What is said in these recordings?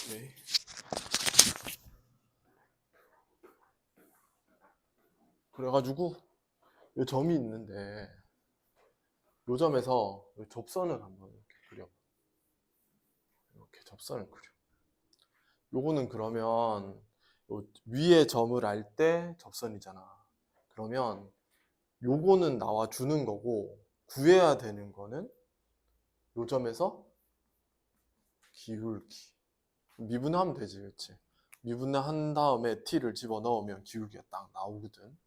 네. 그래가지고 이 점이 있는데 이 점에서 이 접선을 한번 이렇게 그려. 이렇게 접선을 그려. 요거는 그러면 요 위에 점을 알 때 접선이잖아. 그러면 요거는 나와 주는 거고 구해야 되는 거는 요 점에서 기울기. 미분하면 되지, 그렇지? 미분한 다음에 t를 집어넣으면 기울기가 딱 나오거든.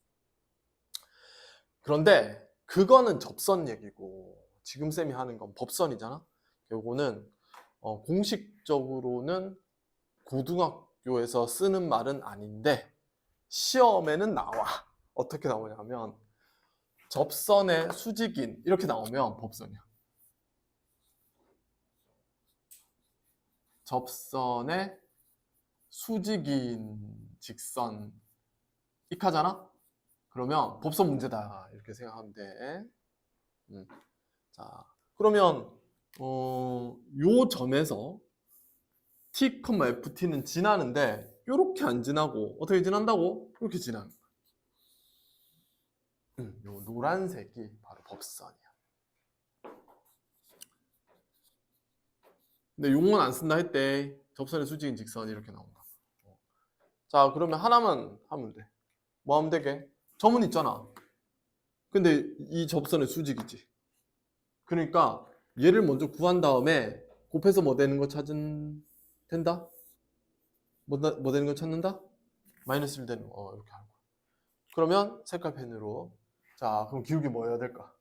그런데 그거는 접선 얘기고 지금 쌤이 하는 건 법선이잖아. 요거는 공식적으로는 고등학교에서 쓰는 말은 아닌데 시험에는 나와. 어떻게 나오냐면 접선의 수직인 이렇게 나오면 법선이야. 접선의 수직인 직선 익하잖아? 그러면 법선 문제다 이렇게 생각하면 돼. 자, 그러면 요 점에서 t, ft는 지나는데 이렇게 안 지나고 어떻게 지난다고? 이렇게 지나는 거야. 요 노란색이 바로 법선이야. 근데 용어는 안 쓴다 했대. 접선의 수직인 직선이 이렇게 나온다. 자, 그러면 하나만 하면 돼. 뭐 하면 되게? 점은 있잖아. 근데 이 접선의 수직이지. 그러니까 얘를 먼저 구한 다음에 곱해서 뭐 되는 거 찾은 된다? 뭐 되는 거 찾는다? 마이너스 1 되는 거. 이렇게 하는 거야. 그러면 색깔 펜으로 자, 그럼 기울기 뭐 해야 될까?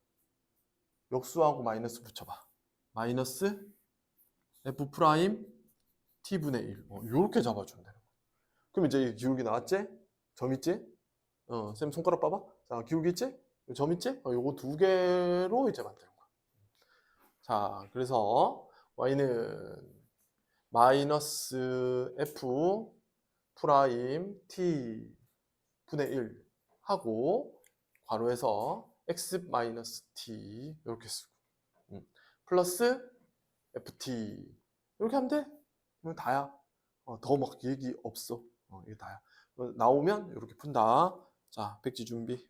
역수하고 마이너스 붙여봐. 마이너스 f 프라임 t분의 1. 이렇게 잡아주면 되는 거야. 그럼 이제 기울기 나왔지? 점 있지? 쌤 손가락 봐봐. 자, 기울기 있지? 점 있지? 요거 두 개로 이제 만드는 거야. 자, 그래서 y는 마이너스 f 프라임 t 분의 1 하고 괄호에서 x 마이너스 t 이렇게 쓰고 플러스 ft 이렇게 하면 돼. 이거 다야. 더 막 얘기 없어. 이게 다야. 나오면 이렇게 푼다. 자, 백지 준비.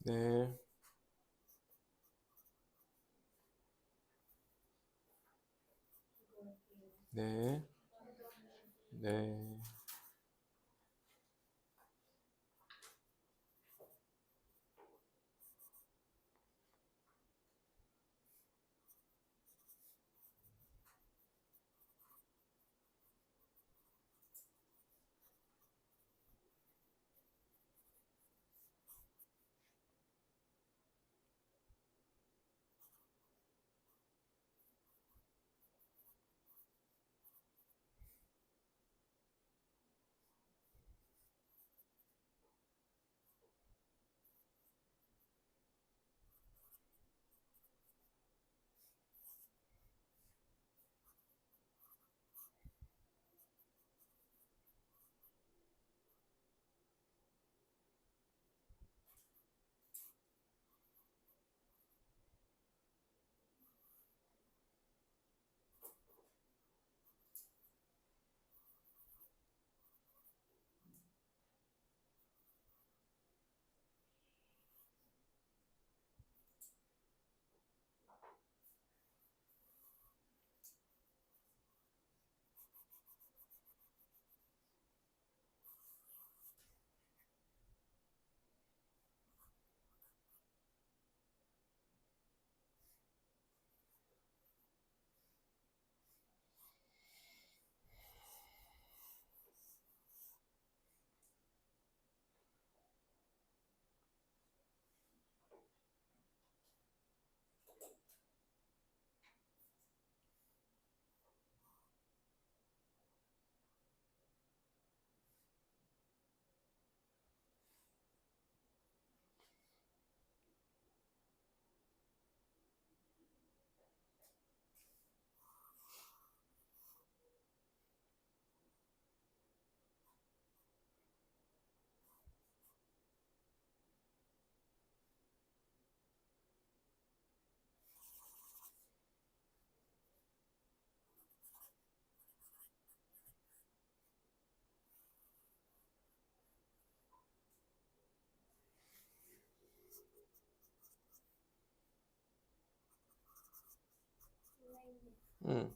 네. 네. 네. 응.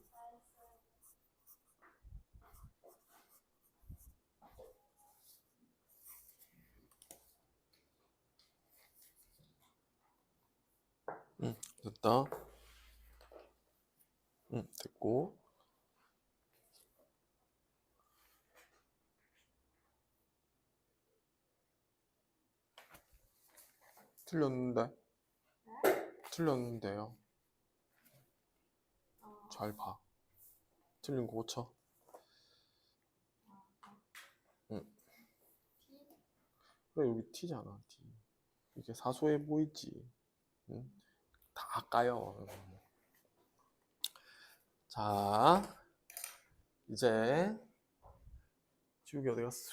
응, 됐다. 응, 됐고. 틀렸는데? 틀렸는데요. 잘 봐. 틀린 거 고쳐. 응. 그래, 여기 T잖아, T. 이게 사소해 보이지. 응? 다 까요. 자, 이제 지우개 어디 갔어?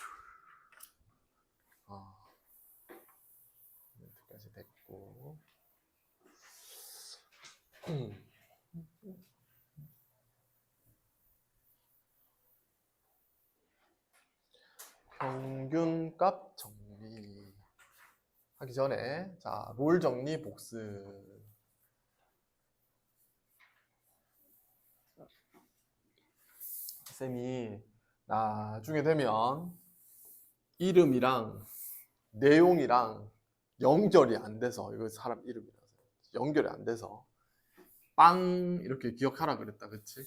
여기까지 됐고. 평균값 정리 하기 전에 자, 롤 정리 복습. 쌤이 나중에 되면 이름이랑 내용이랑 연결이 안 돼서 이거 사람 이름이라서 연결이 안 돼서 빵 이렇게 기억하라 그랬다, 그치?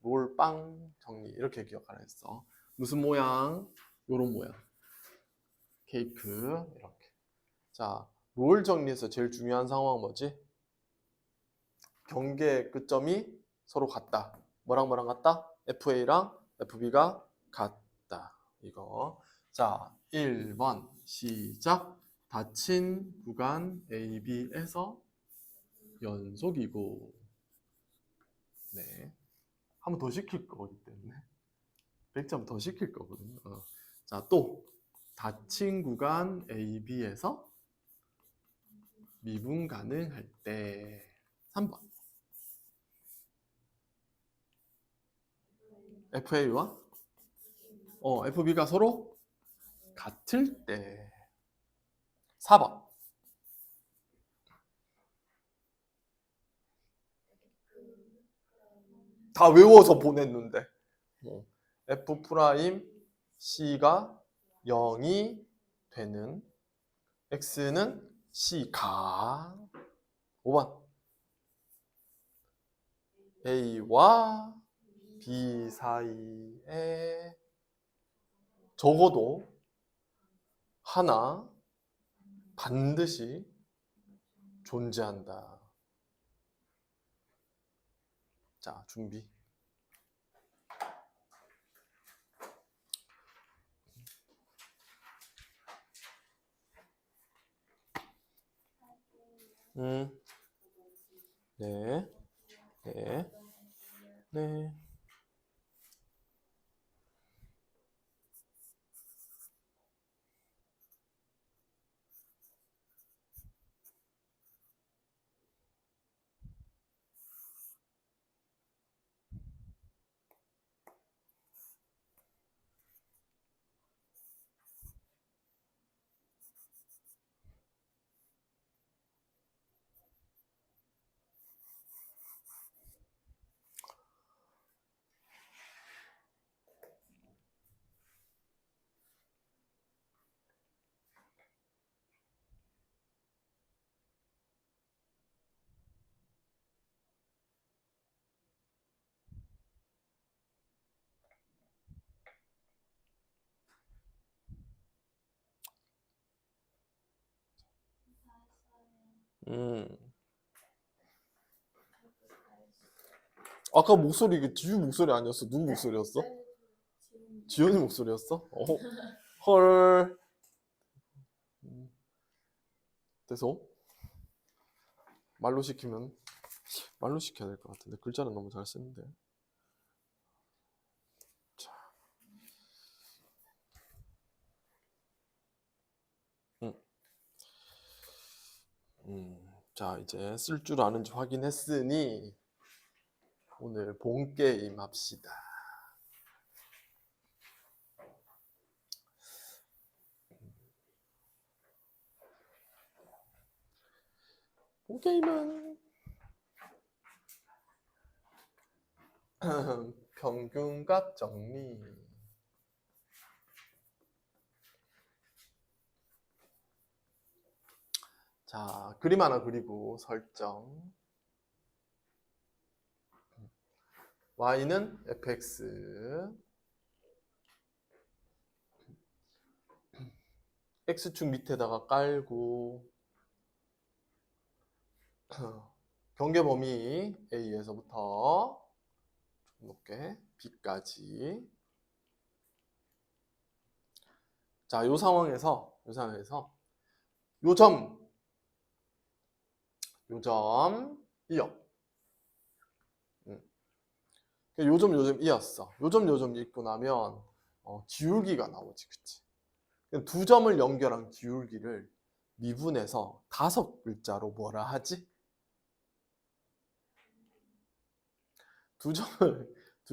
롤빵 정리 이렇게 기억하라 했어. 무슨 모양? 요런 모양. 케이크 이렇게. 자, 롤 정리에서 제일 중요한 상황은 뭐지? 경계의 끝점이 서로 같다. 뭐랑 같다? FA랑 FB가 같다. 이거. 자, 1번 시작. 닫힌 구간 AB에서 연속이고. 네. 한 번 더 시킬 거기 때문에. 100점 더 시킬 거거든요. 자, 또 닫힌 구간 AB에서 미분 가능할 때. 3번. FA와 FB가 서로 같을 때. 4번. 다 외워서 보냈는데. F 프라임 C가 0이 되는 X는 C가. 5번. A와 B 사이에 적어도 하나 반드시 존재한다. 자, 준비. 네, 네, 네. 아까 목소리 이게 지우 목소리 아니었어? 누구 목소리였어? 지연이 목소리였어? 헐. 돼서 말로 시키면 말로 시켜야 될 것 같은데 글자는 너무 잘 쓰는데. 자, 자 이제 쓸 줄 아는지 확인했으니 오늘 본 게임 합시다. 본 게임은 평균값 정리. 자, 그림 하나 그리고 설정. y는 fx, x축 밑에다가 깔고 경계 범위 a에서부터 좀 높게 b까지. 자, 요 상황에서 요 점이요. 요점 이었어. 요점 있고 나면 기울기가 나오지, 그치? 두 점을 연결한 기울기를 미분해서 5글자로 뭐라 하지? 두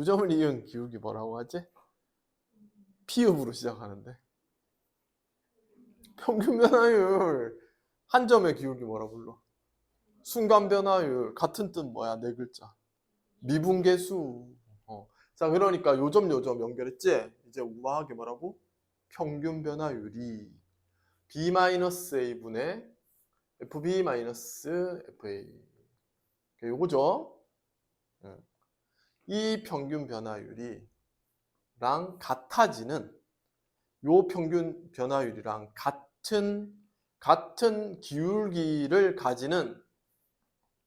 점을 이은 기울기 뭐라고 하지? 피읍으로 시작하는데. 평균 변화율. 한 점의 기울기 뭐라 불러? 순간 변화율. 같은 뜻 뭐야? 4글자. 미분계수. 자, 그러니까 요점 연결했지? 이제 우아하게 뭐라고? 평균 변화율이 b-a분의 fb-fa. 요거죠? 이 평균 변화율이랑 같아지는, 요 평균 변화율이랑 같은 기울기를 가지는,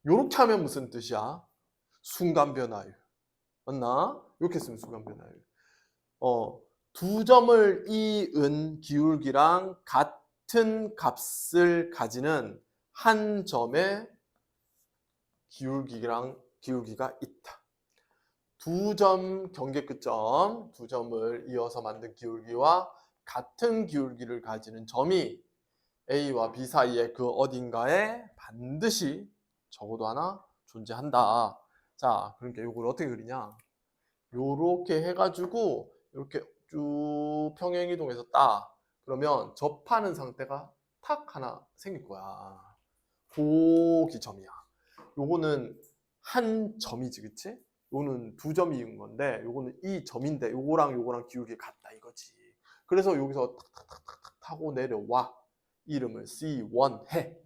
요렇게 하면 무슨 뜻이야? 순간 변화율. 맞나? 이렇게 쓰면 순간 변화율. 두 점을 이은 기울기랑 같은 값을 가지는 한 점의 기울기가 있다. 두 점 경계 끝점, 두 점을 이어서 만든 기울기와 같은 기울기를 가지는 점이 A와 B 사이에 그 어딘가에 반드시 적어도 하나 존재한다. 자, 그러니까 이걸 어떻게 그리냐? 요렇게 해가지고 이렇게 쭉 평행이동해서 따. 그러면 접하는 상태가 탁 하나 생길 거야. 고기 점이야. 요거는 한 점이지, 그치? 요거는 두 점이인 건데, 요거는 이 점인데, 요거랑 기울기 같다 이거지. 그래서 여기서 탁탁탁탁 타고 내려와. 이름을 C1 해.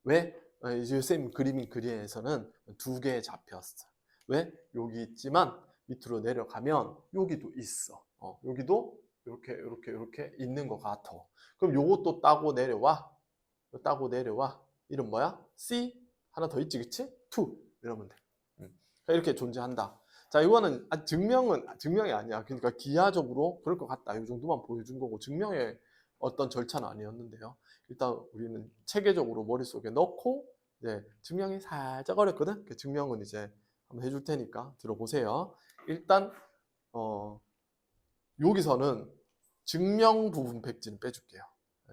왜? 이제 쌤 그림에서는 두 개 잡혔어. 왜? 여기 있지만 밑으로 내려가면 여기도 있어. 여기도 이렇게 있는 것 같아. 그럼 요것도 따고 내려와. 이름 뭐야? C 하나 더 있지, 그치? 2 이러면 돼. 이렇게 존재한다. 자, 이거는 증명이 아니야. 그러니까 기하적으로 그럴 것 같다. 이 정도만 보여준 거고 증명의 어떤 절차는 아니었는데요. 일단 우리는 체계적으로 머릿속에 넣고 증명이 살짝 어렵거든. 그 증명은 이제 한번 해줄 테니까 들어보세요. 일단 여기서는 증명 부분 백지는 빼줄게요.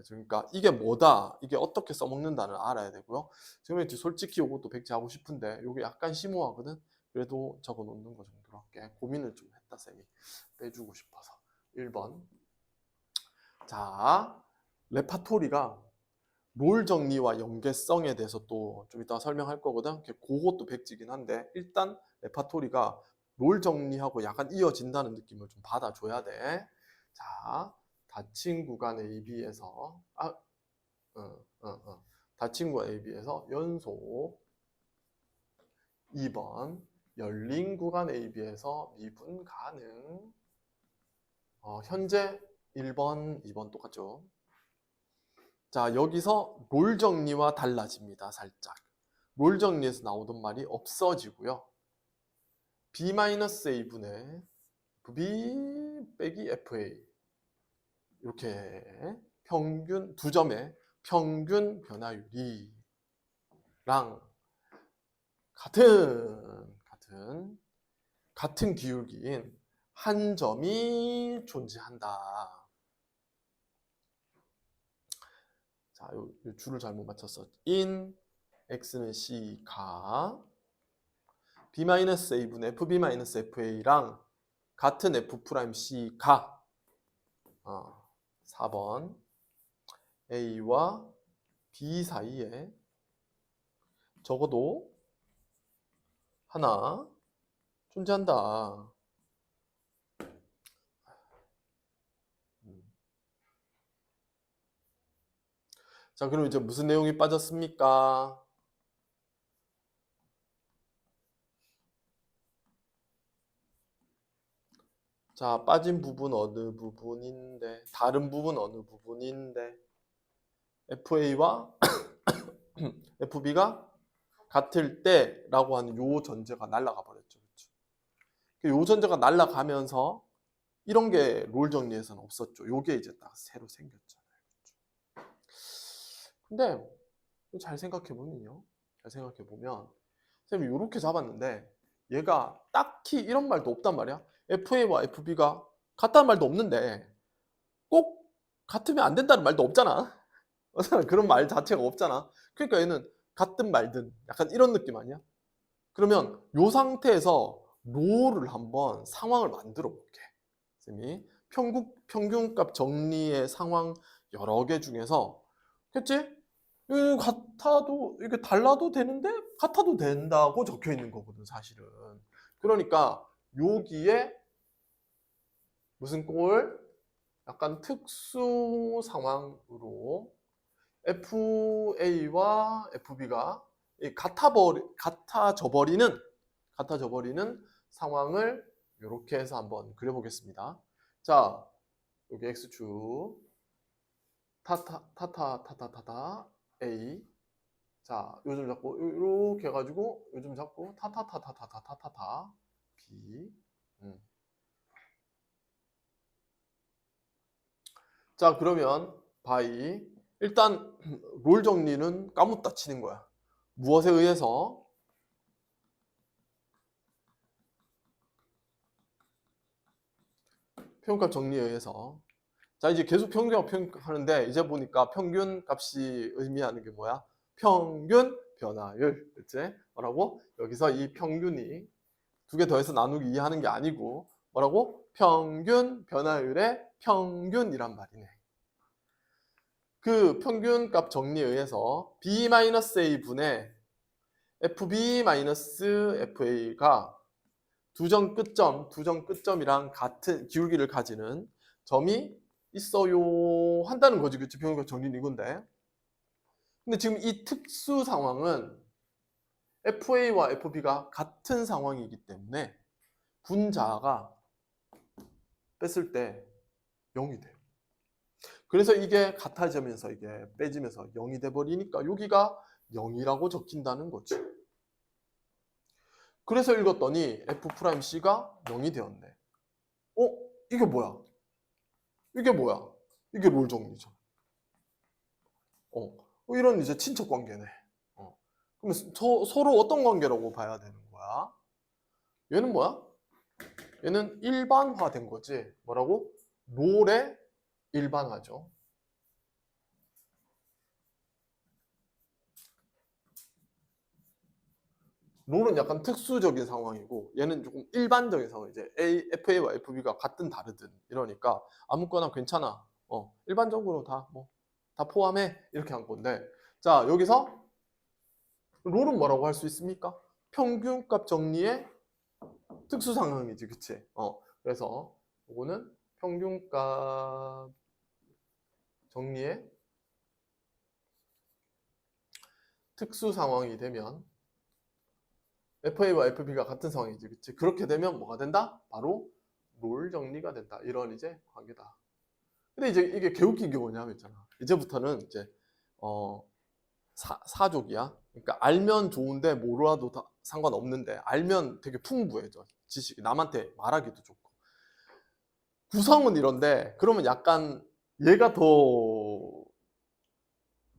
그러니까 이게 뭐다, 이게 어떻게 써먹는다는 알아야 되고요. 지금 솔직히 이것도 백지하고 싶은데 이게 약간 심오하거든. 그래도 적어 놓는 거 정도로 할게. 고민을 좀 했다 쌤이. 빼주고 싶어서. 1번. 자, 레파토리가 롤 정리와 연계성에 대해서 또 좀 이따 설명할 거거든. 그것도 백지긴 한데 일단 레파토리가 롤 정리하고 약간 이어진다는 느낌을 좀 받아줘야 돼. 자, 닫힌 구간 AB에서 닫힌 구간 AB에서 연속. 2번 열린 구간 AB에서 미분 가능. 현재 1번, 2번 똑같죠. 자, 여기서 롤 정리와 달라집니다. 살짝. 롤 정리에서 나오던 말이 없어지고요. B-A분의 B 빼기 FA. 이렇게 평균, 두 점의 평균 변화율이랑 같은 기울기인 한 점이 존재한다. 자, 요 줄을 잘못 맞췄어. in x는 c가 b-a분의 fb-fa랑 같은 f'c가 4번 a와 b 사이에 적어도 하나 존재한다. 자, 그럼 이제 무슨 내용이 빠졌습니까? 자, 빠진 부분 어느 부분인데, 다른 부분 어느 부분인데, FA와 FB가 같을 때라고 하는 요 전제가 날아가 버렸죠. 그렇죠? 요 전제가 날아가면서 이런 게 롤 정리에서는 없었죠. 요게 이제 딱 새로 생겼잖아요. 그렇죠? 근데 잘 생각해 보면요. 잘 생각해 보면 선생님이 요렇게 잡았는데 얘가 딱히 이런 말도 없단 말이야. FA와 FB가 같다는 말도 없는데 꼭 같으면 안 된다는 말도 없잖아. 그런 말 자체가 없잖아. 그러니까 얘는 같든 말든 약간 이런 느낌 아니야? 그러면 요 상태에서 롤을 한번 상황을 만들어 볼게. 쌤이 평균값 정리의 상황 여러 개 중에서 그치? 이거 같아도 이게 달라도 되는데 같아도 된다고 적혀 있는 거거든 사실은. 그러니까 여기에 무슨 꼴? 약간 특수 상황으로 FA와 FB가 같아져 버리는 상황을 이렇게 해서 한번 그려보겠습니다. 자, 여기 x축 타타 A. 자, 요즘 잡고 이렇게 해가지고 요즘 잡고 타타타타타타타타 B. 자, 그러면 바이 일단 롤 정리는 까묻다 치는 거야. 무엇에 의해서? 평균값 정리에 의해서. 자, 이제 계속 평균하는데 이제 보니까 평균 값이 의미하는 게 뭐야? 평균 변화율. 그치? 뭐라고? 여기서 이 평균이 두 개 더해서 나누기 2 하는 게 아니고 뭐라고? 평균 변화율의 평균이란 말이네. 그 평균값 정리에 의해서 B-A분의 FB-FA가 두 점 끝점이랑 같은 기울기를 가지는 점이 있어요 한다는 거지. 그치? 평균값 정리는 이건데. 근데 지금 이 특수 상황은 FA와 FB가 같은 상황이기 때문에 분자가 뺐을 때 0이 돼요. 그래서 이게 같아지면서 이게 빼지면서 0이 돼버리니까 여기가 0이라고 적힌다는 거지. 그래서 읽었더니 F'C가 0이 되었네. 이게 뭐야? 이게 뭐야? 이게 롤 정리죠. 이런 이제 친척 관계네. 그러면 서로 어떤 관계라고 봐야 되는 거야? 얘는 뭐야? 얘는 일반화된 거지. 뭐라고? 롤의 일반화죠. 롤은 약간 특수적인 상황이고 얘는 조금 일반적인 상황. 이제 FA와 FB가 같든 다르든 이러니까 아무거나 괜찮아. 일반적으로 다 포함해 이렇게 한 건데 자 여기서 롤은 뭐라고 할 수 있습니까? 평균값 정리의 특수 상황이지, 그치? 그래서 이거는 평균값 정리의 특수 상황이 되면 FA와 FB가 같은 상황이지, 그치? 그렇게 되면 뭐가 된다? 바로 롤 정리가 된다. 이런 이제 관계다. 근데 이제 이게 개웃긴 게 뭐냐면 있잖아. 이제부터는 이제 사족이야. 그러니까 알면 좋은데 몰라도 다 상관없는데 알면 되게 풍부해져. 지식이 남한테 말하기도 좋고. 구성은 이런데 그러면 약간 얘가 더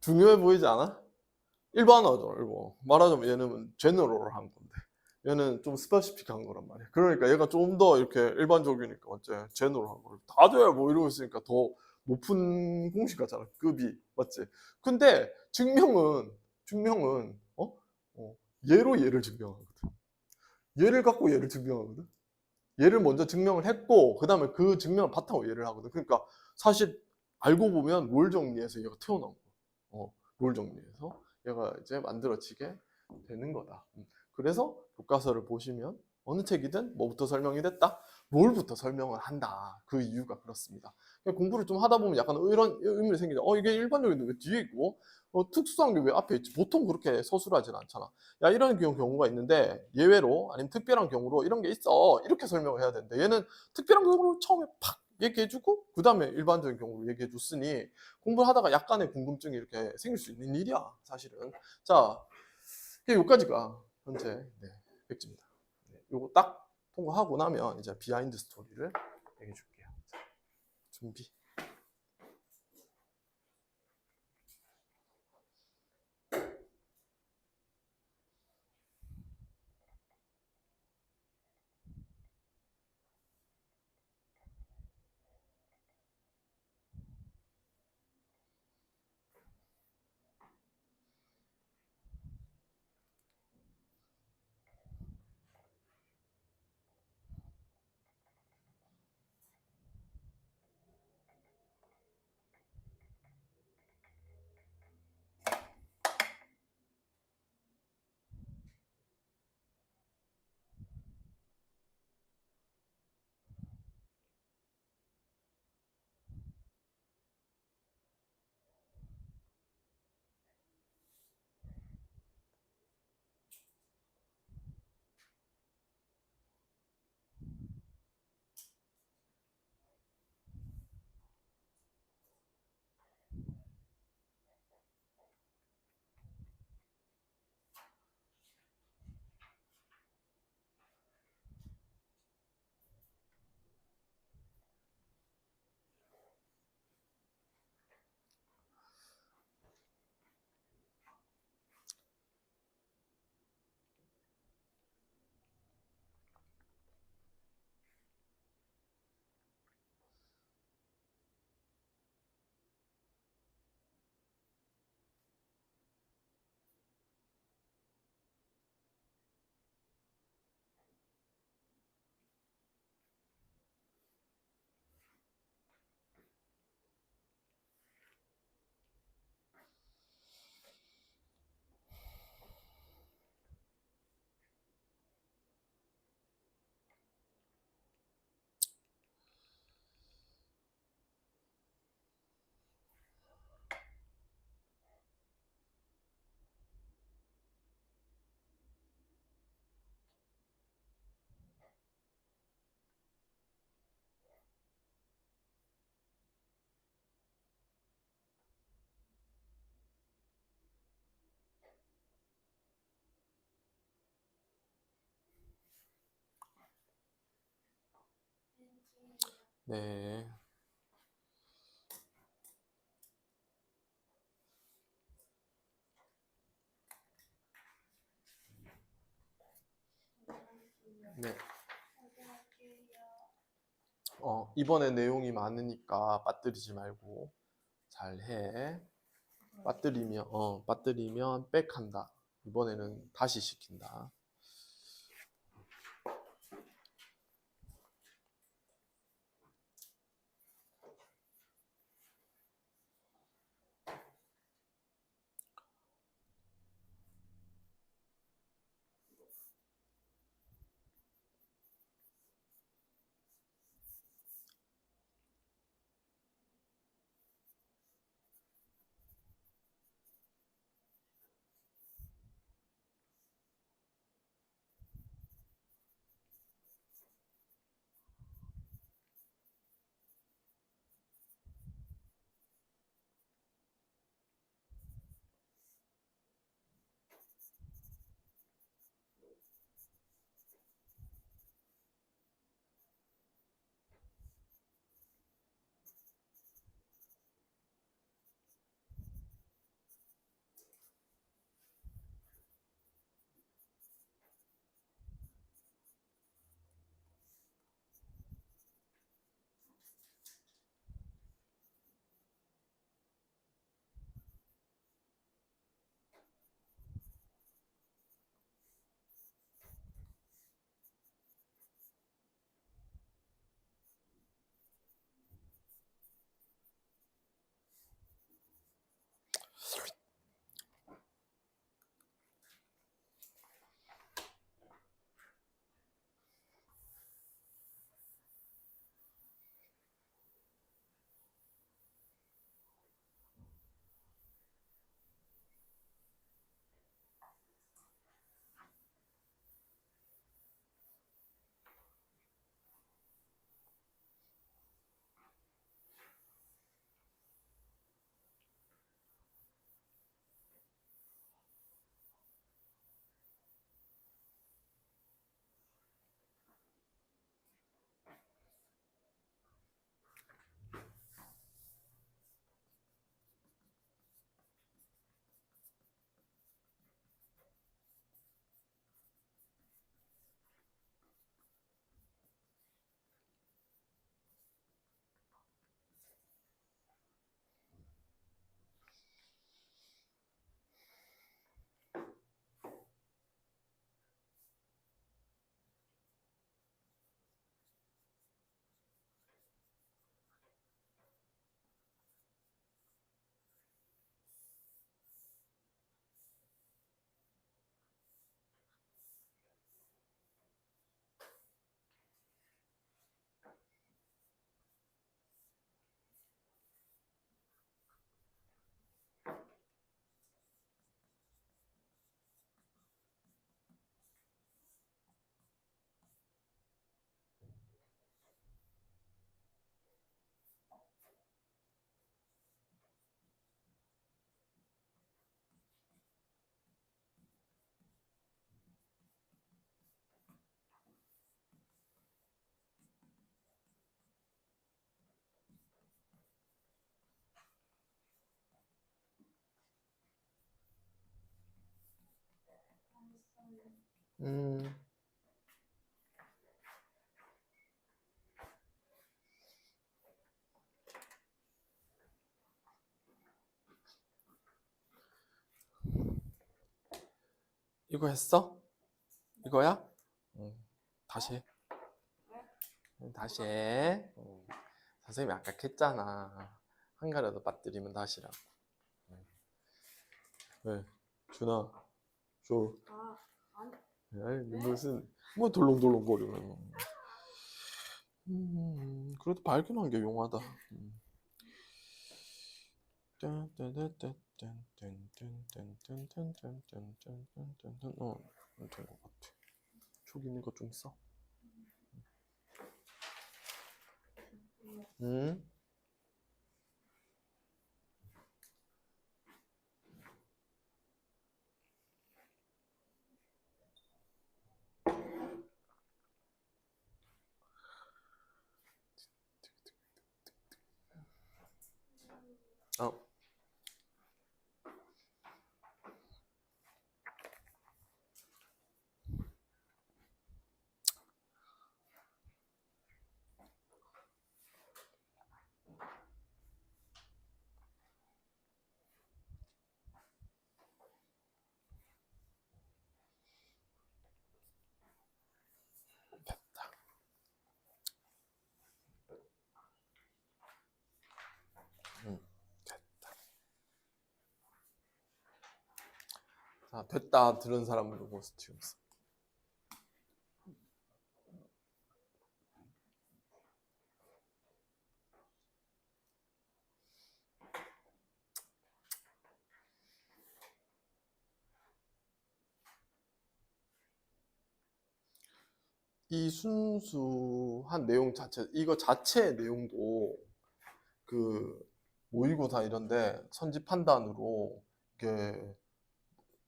중요해 보이지 않아? 일반화죠. 일본. 말하자면 얘는 제너럴한 건데 얘는 좀 스페시픽한 거란 말이야. 그러니까 얘가 좀 더 이렇게 일반적이니까 어째 제너럴한 거를 다 돼요 뭐 이러고 있으니까 더 높은 공식 같잖아. 급이 맞지? 근데 증명은 얘로 얘를 증명하거든. 얘를 갖고 얘를 증명하거든. 얘를 먼저 증명을 했고 그 다음에 그 증명을 바탕으로 얘를 하거든. 그러니까 사실 알고 보면 롤 정리에서 얘가 튀어나온 거야. 롤 정리에서 얘가 이제 만들어지게 되는 거다. 그래서 교과서를 보시면 어느 책이든 뭐부터 설명이 됐다? 뭘부터 설명을 한다. 그 이유가 그렇습니다. 공부를 좀 하다 보면 약간 이런 의문이 생기죠. 이게 일반적인데 왜 뒤에 있고 특수한 게 왜 앞에 있지? 보통 그렇게 서술하진 않잖아. 야, 이런 경우가 있는데 예외로 아니면 특별한 경우로 이런 게 있어. 이렇게 설명을 해야 되는데 얘는 특별한 경우를 처음에 팍 얘기해주고 그 다음에 일반적인 경우를 얘기해줬으니 공부를 하다가 약간의 궁금증이 이렇게 생길 수 있는 일이야. 사실은. 자, 여기까지가 현재 백지입니다. 요거 딱 통과하고 나면 이제 비하인드 스토리를 얘기해 줄게요. 준비. 네. 네. 이번에 내용이 많으니까 빠뜨리지 말고 잘 해. 빠뜨리면 백한다. 이번에는 다시 시킨다. 음. 이거 했어? 이거야? 다시 해. 다시 해. 선생님이 아까 했잖아. 한 가지라도 빠뜨리면 다시라고. 왜? 준아, 줘. 아니, 무슨 뭐 덜렁덜렁거리면. 그래도 발견한 게 용하다. 된 것 같아. 저기 있는 거 좀 써. 어. 됐다. 됐다. 자, 됐다 들은 사람은 누구 스티움 써. 이 순수한 내용 자체, 이거 자체의 내용도 그 모의고사 이런데 선지 판단으로 이게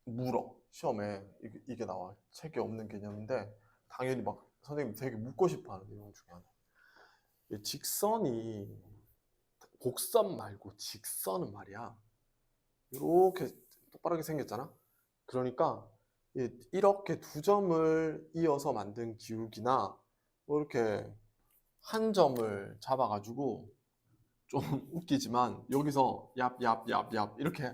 물어 시험에 이게 나와. 책에 없는 개념인데 당연히 막 선생님 되게 묻고 싶어하는 내용 중에 하나. 이 직선이 곡선 말고 직선은 말이야. 이렇게 똑바르게 생겼잖아. 그러니까 이렇게 두 점을 이어서 만든 기울기나 뭐 이렇게 한 점을 잡아가지고 좀 웃기지만 여기서 얍얍얍얍 이렇게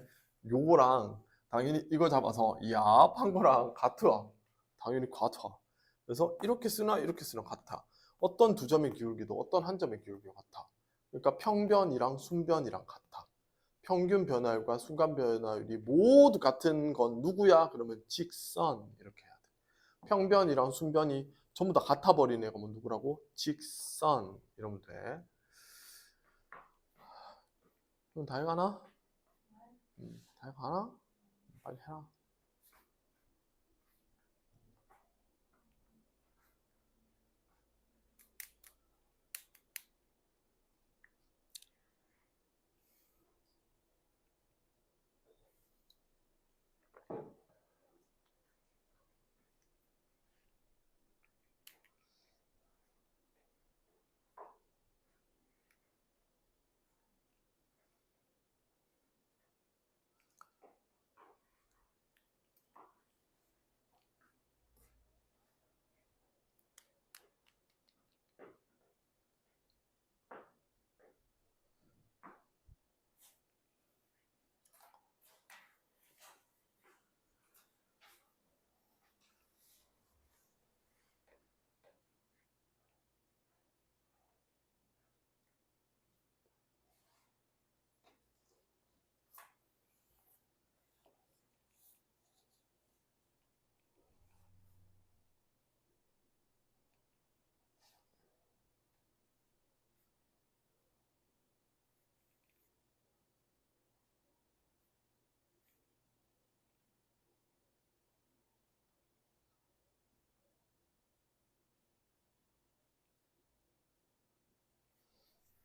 요거랑 당연히 이거 잡아서 얍 한 거랑 같아. 당연히 같아. 그래서 이렇게 쓰나 이렇게 쓰나 같아. 어떤 두 점의 기울기도 어떤 한 점의 기울기가 같아. 그러니까 평변이랑 순변이랑 같아. 평균 변화율과 순간 변화율이 모두 같은 건 누구야? 그러면 직선 이렇게 해야 돼. 평변이랑 순변이 전부 다 같아 버린 애가 뭐 누구라고? 직선 이러면 돼. 그럼 다 해가나? 다 해가나? 빨리 해라.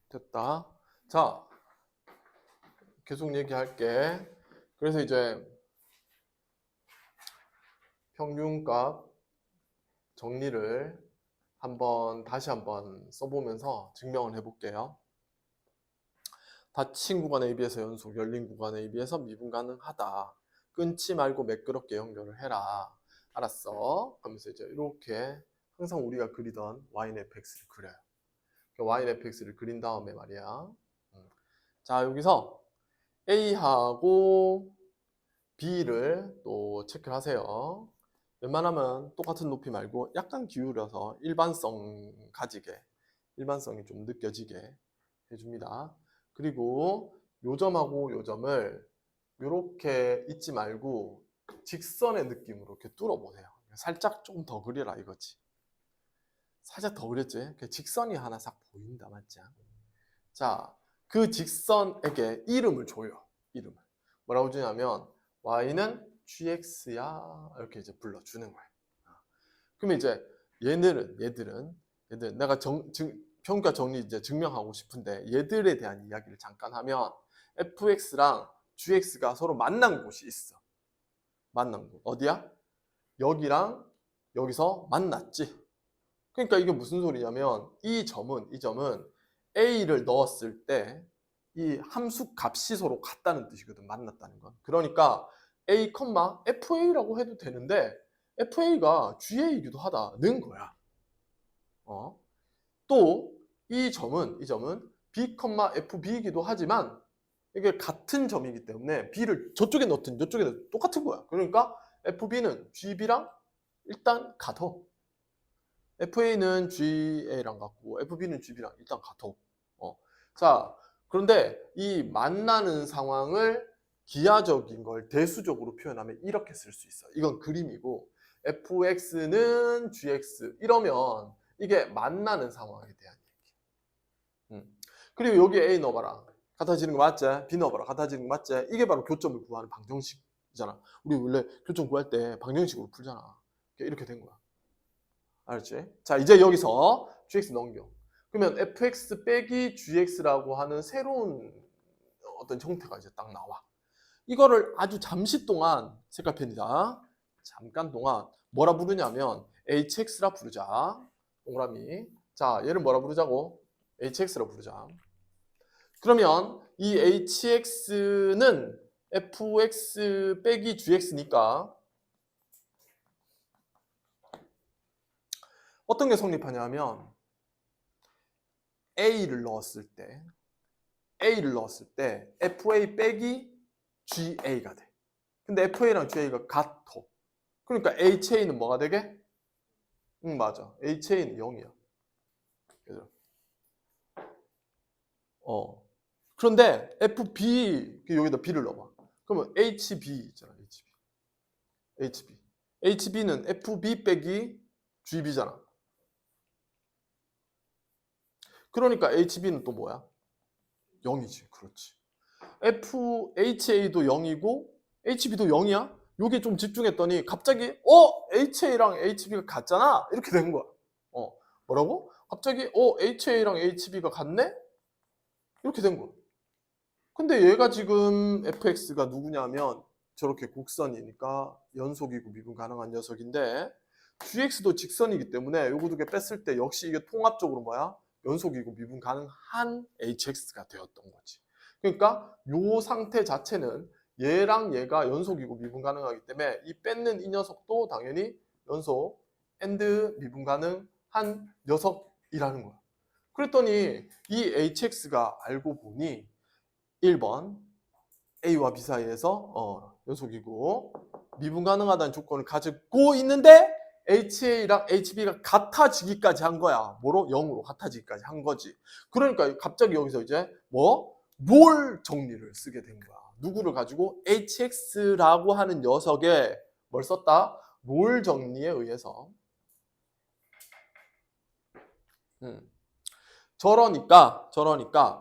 됐다. 자, 계속 얘기할게. 그래서 이제 평균값 정리를 다시 한번 써보면서 증명을 해볼게요. 닫힌 구간 AB에서 연속, 열린 구간 AB에서 미분 가능하다. 끊지 말고 매끄럽게 연결을 해라. 알았어. 하면서 이제 이렇게 항상 우리가 그리던 y는 fx를 그려요. y는 fx를 그린 다음에 말이야. 자, 여기서 a하고 b를 또 체크를 하세요. 웬만하면 똑같은 높이 말고 약간 기울여서 일반성이 좀 느껴지게 해줍니다. 그리고 요 점하고 요 점을 이렇게 잊지 말고 직선의 느낌으로 이렇게 뚫어보세요. 살짝 좀 더 그려라 이거지. 살짝 더 그렸지? 직선이 하나 싹 보인다, 맞지? 자, 그 직선에게 이름을 줘요. 이름을. 뭐라고 주냐면 y는 gx야 이렇게 이제 불러주는 거예요. 그러면 이제 얘들은 내가 평가 정리 이제 증명하고 싶은데 얘들에 대한 이야기를 잠깐 하면 fx랑 gx가 서로 만난 곳이 있어. 만난 곳 어디야? 여기랑 여기서 만났지. 그러니까 이게 무슨 소리냐면 이 점은 a를 넣었을 때 이 함수 값이 서로 같다는 뜻이거든. 만났다는 건. 그러니까 a, fa라고 해도 되는데 fa가 ga이기도 하다는 거야. 또 이 점은 b, fb이기도 하지만 이게 같은 점이기 때문에 b를 저쪽에 넣든 이쪽에 넣든 똑같은 거야. 그러니까 fb는 gb랑 일단 같아. fa는 ga랑 같고 fb는 gb랑 일단 같아. 자, 그런데 이 만나는 상황을 기하적인 걸 대수적으로 표현하면 이렇게 쓸 수 있어. 이건 그림이고 fx는 gx 이러면 이게 만나는 상황에 대한 얘기. 그리고 여기 a 넣어봐라. 같아지는 거 맞지? b 넣어봐라. 같아지는 거 맞지? 이게 바로 교점을 구하는 방정식이잖아. 우리 원래 교점 구할 때 방정식으로 풀잖아. 이렇게 된 거야. 알았지? 자, 이제 여기서 gx 넘겨. 그러면 fx 빼기 gx라고 하는 새로운 어떤 형태가 이제 딱 나와. 이거를 아주 잠시 동안 색깔펜이다. 잠깐 동안 뭐라 부르냐면 hx라 부르자. 동그라미. 자, 얘를 뭐라 부르자고? hx라 부르자. 그러면 이 hx는 fx 빼기 gx니까 어떤 게 성립하냐면 a를 넣었을 때 fa 빼기 ga가 돼. 근데 fa랑 ga가 같아. 그러니까 ha는 뭐가 되게? 응, 맞아. ha는 0이야. 그런데 fb 여기다 b를 넣어봐. 그러면 hb 있잖아. hb는 fb 빼기 gb잖아. 그러니까 hb는 또 뭐야? 0이지. 그렇지. ha도 0이고 hb도 0이야? 요게 좀 집중했더니 갑자기 ha랑 hb가 같잖아. 이렇게 된 거야. 뭐라고? 갑자기 ha랑 hb가 같네? 이렇게 된 거야. 근데 얘가 지금 fx가 누구냐면 저렇게 곡선이니까 연속이고 미분 가능한 녀석인데 gx도 직선이기 때문에 요거 두 개 뺐을 때 역시 이게 통합적으로 뭐야? 연속이고 미분 가능한 hx가 되었던 거지. 그러니까 요 상태 자체는 얘랑 얘가 연속이고 미분 가능하기 때문에 이 뺏는 이 녀석도 당연히 연속 and 미분 가능한 녀석이라는 거야. 그랬더니 이 hx가 알고 보니 1번 A와 B 사이에서 연속이고 미분 가능하다는 조건을 가지고 있는데 HA랑 HB가 같아지기까지 한 거야. 뭐로? 0으로 같아지기까지 한 거지. 그러니까 갑자기 여기서 이제 롤 정리를 쓰게 된 거야. 누구를 가지고? HX라고 하는 녀석에 뭘 썼다? 롤 정리에 의해서. 저러니까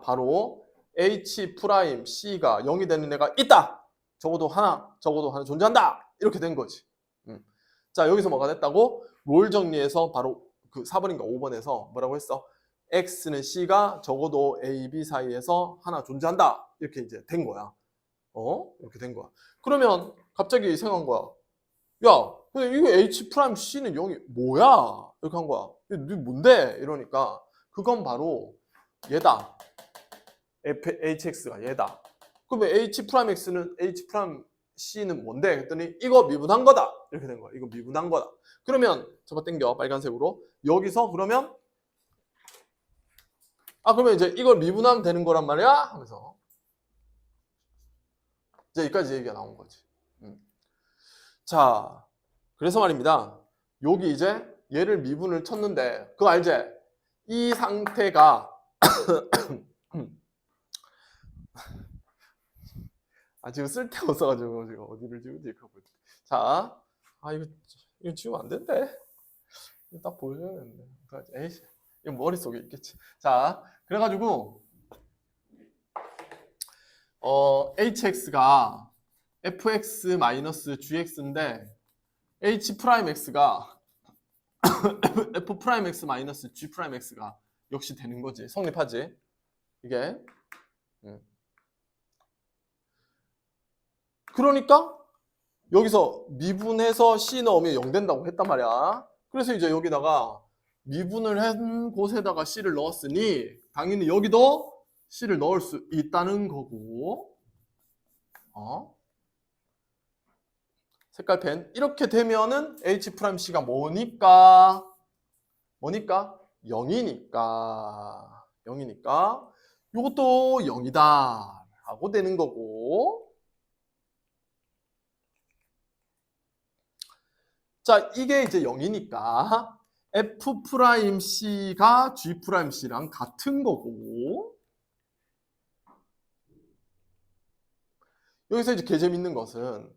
바로 H'C가 0이 되는 애가 있다. 적어도 하나 존재한다. 이렇게 된 거지. 자, 여기서 뭐가 됐다고? 롤 정리해서 바로 그 4번인가 5번에서 뭐라고 했어? X는 C가 적어도 A, B 사이에서 하나 존재한다. 이렇게 이제 된 거야. 이렇게 된 거야. 그러면 갑자기 생각한 거야. 야, 근데 이거 H'C는 0이 뭐야? 이렇게 한 거야. 이게 뭔데? 이러니까 그건 바로 얘다. HX가 얘다. 그러면 H'X는 H'C가 C는 뭔데? 했더니 이거 미분한 거다. 이렇게 된 거야. 이거 미분한 거다. 그러면 잡아 당겨 빨간색으로. 여기서 그러면 그러면 이제 이걸 미분하면 되는 거란 말이야? 하면서 이제 여기까지 얘기가 나온 거지. 자, 그래서 말입니다. 여기 이제 얘를 미분을 쳤는데 그거 알지? 이 상태가 지금 쓸데가 없어가지고 지금 어디를 지우지? 자, 이거 지우면 안 된대. 이거 딱 보여줘야 되는데. 에이씨, 이거 머릿속에 있겠지. 자, 그래가지고 hx가 fx-gx인데 h'x가 f'x-g'x가 역시 되는 거지. 성립하지? 이게. 그러니까 여기서 미분해서 C 넣으면 0 된다고 했단 말이야. 그래서 이제 여기다가 미분을 한 곳에다가 C를 넣었으니 당연히 여기도 C를 넣을 수 있다는 거고. 색깔펜. 이렇게 되면은 H'C가 뭐니까? 0이니까. 0이니까. 이것도 0이다. 라고 되는 거고. 자, 이게 이제 0이니까 F'C가 G'C랑 같은 거고. 여기서 이제 개 재밌는 것은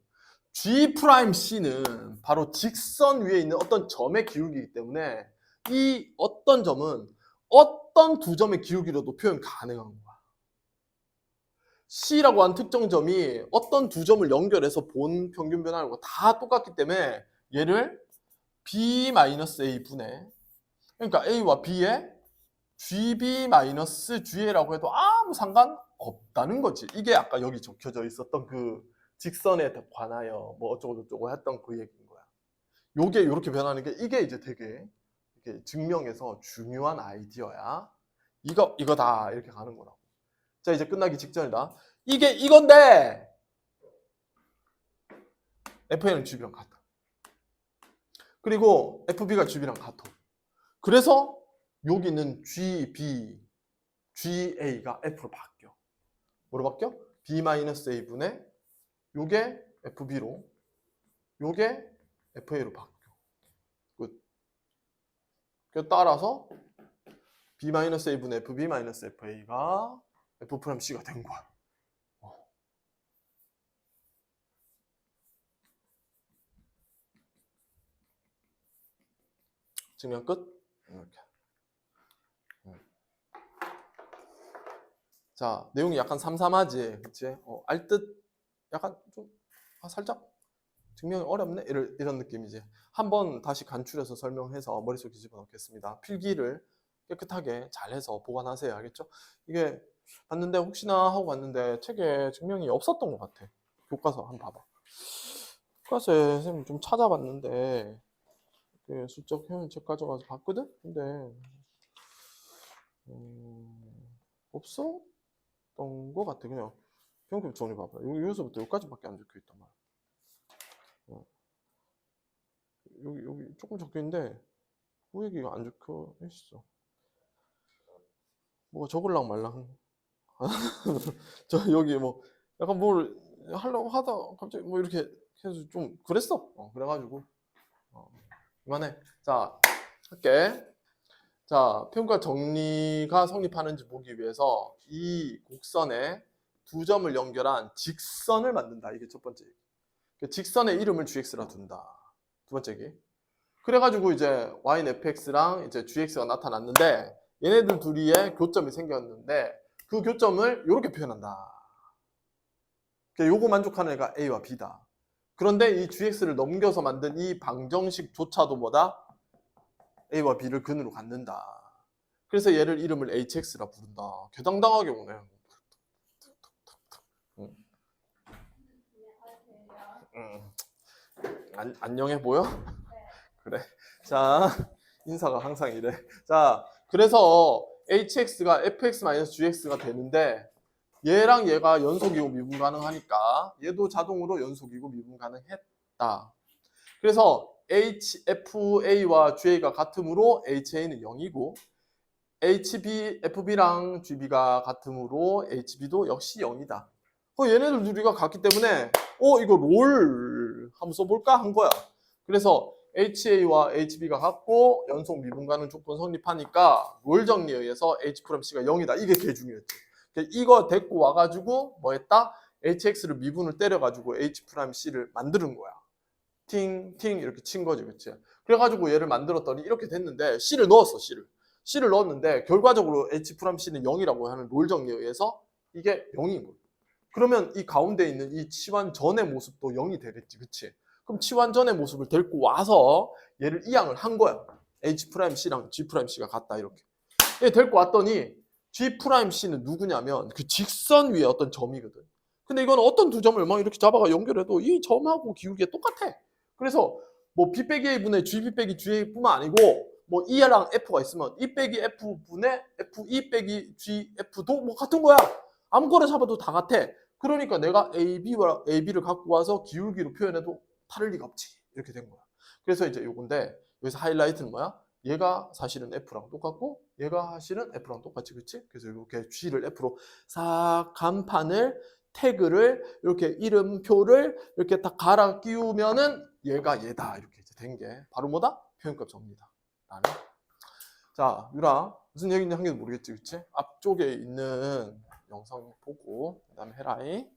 G'C는 바로 직선 위에 있는 어떤 점의 기울기이기 때문에 이 어떤 점은 어떤 두 점의 기울기로도 표현 가능한 거야. C라고 한 특정 점이 어떤 두 점을 연결해서 본 평균 변화하는 거 다 똑같기 때문에 얘를 B-A 분의, 그러니까 A와 B의 GB-GA라고 해도 아무 상관없다는 거지. 이게 아까 여기 적혀져 있었던 그 직선에 관하여 뭐 어쩌고저쩌고 했던 그 얘기인 거야. 요게 이렇게 변하는 게 이게 이제 되게 이렇게 증명에서 중요한 아이디어야. 이거다 이렇게 가는 거라고. 자, 이제 끝나기 직전이다. 이게 이건데 FA는 GB랑 같아. 그리고 FB가 GB랑 같아. 그래서 여기는 GA가 F로 바뀌어. 뭐로 바뀌어? B-A 분의 요게 FB로, 요게 FA로 바뀌어. 끝. 따라서 B-A 분의 FB-FA가 F'C가 된 거야. 증명 끝. 이렇게. 자, 내용이 약간 삼삼하지, 그치? 알듯 약간 좀 살짝 증명이 어렵네? 이런 느낌이지. 한번 다시 간추려서 설명해서 머릿속에 집어넣겠습니다. 필기를 깨끗하게 잘해서 보관하세요. 알겠죠? 이게 봤는데 혹시나 하고 봤는데 책에 증명이 없었던 것 같아. 교과서 한번 봐봐. 교과서에 선생님 좀 찾아봤는데 수적 효용 책 가져가서 봤거든? 근데 없었던 것 같아. 그냥 평균 정리 봐봐. 여기서부터 여기까지밖에 안 적혀 있단 말이야. 여기 조금 적혀 있는데 그 얘기가 안 적혀 있어. 뭐가 적을랑 말랑. 저 여기 뭐 약간 뭘 하려고 하다 갑자기 뭐 이렇게 해서 좀 그랬어. 그래가지고 이만해. 자, 할게. 자, 평가 정리가 성립하는지 보기 위해서 이 곡선에 두 점을 연결한 직선을 만든다. 이게 첫 번째 얘기. 그 직선의 이름을 GX라 둔다. 두 번째 얘기. 그래가지고 이제 Y는 FX랑 이제 GX가 나타났는데 얘네들 둘이의 교점이 생겼는데 그 교점을 이렇게 표현한다. 요거 만족하는 애가 A와 B다. 그런데 이 GX를 넘겨서 만든 이 방정식조차도 뭐다? A와 B를 근으로 갖는다. 그래서 얘를 이름을 HX라 부른다. 개당당하게 오네. 안녕해 보여? 그래. 자, 인사가 항상 이래. 자, 그래서 HX가 FX-GX가 되는데 얘랑 얘가 연속이고 미분 가능하니까 얘도 자동으로 연속이고 미분 가능했다. 그래서 HFA와 GA가 같으므로 HA는 0이고 FB랑 GB가 같으므로 HB도 역시 0이다. 얘네들 둘이가 같기 때문에 이거 롤 한번 써볼까 한 거야. 그래서 HA와 HB가 같고 연속 미분가능 조건 성립하니까 롤 정리에 의해서 H'C가 0이다. 이게 개 중요했지. 이거 데리고 와가지고 뭐 했다? HX를 미분을 때려가지고 H'C를 만드는 거야. 팅팅 이렇게 친 거지, 그치? 그래가지고 얘를 만들었더니 이렇게 됐는데 C를 넣었어, C를 넣었는데 결과적으로 H'C는 0이라고 하는 롤 정리에 의해서 이게 0인 거야. 그러면 이 가운데 있는 이 치환전의 모습도 0이 되겠지, 그치? 그럼 치환전의 모습을 데리고 와서 얘를 이항을 한 거야. H'C랑 G'C가 같다, 이렇게. 얘 데리고 왔더니 G'C는 누구냐면 그 직선 위에 어떤 점이거든. 근데 이건 어떤 두 점을 막 이렇게 잡아가 연결해도 이 점하고 기울기가 똑같아. 그래서 뭐 B 빼기 A분의 GB 빼기 GA뿐만 아니고 뭐 E랑 F가 있으면 E 빼기 F분의 FE 빼기 GF도 뭐 같은 거야. 아무거나 잡아도 다 같아. 그러니까 내가 AB를 갖고 와서 기울기로 표현해도 다를 리가 없지. 이렇게 된 거야. 그래서 이제 요건데 여기서 하이라이트는 뭐야? 얘가 사실은 F랑 똑같고 얘가 사실은 F랑 똑같이, 그치? 그래서 이렇게 G를 F로 싹 간판을 태그를 이렇게 이름표를 이렇게 딱 갈아 끼우면은 얘가 얘다 이렇게 된 게 바로 뭐다? 표현값 정리다. 라는. 자, 유라 무슨 얘기인지 한 개도 모르겠지, 그치? 앞쪽에 있는 영상 보고 그다음에 해라이.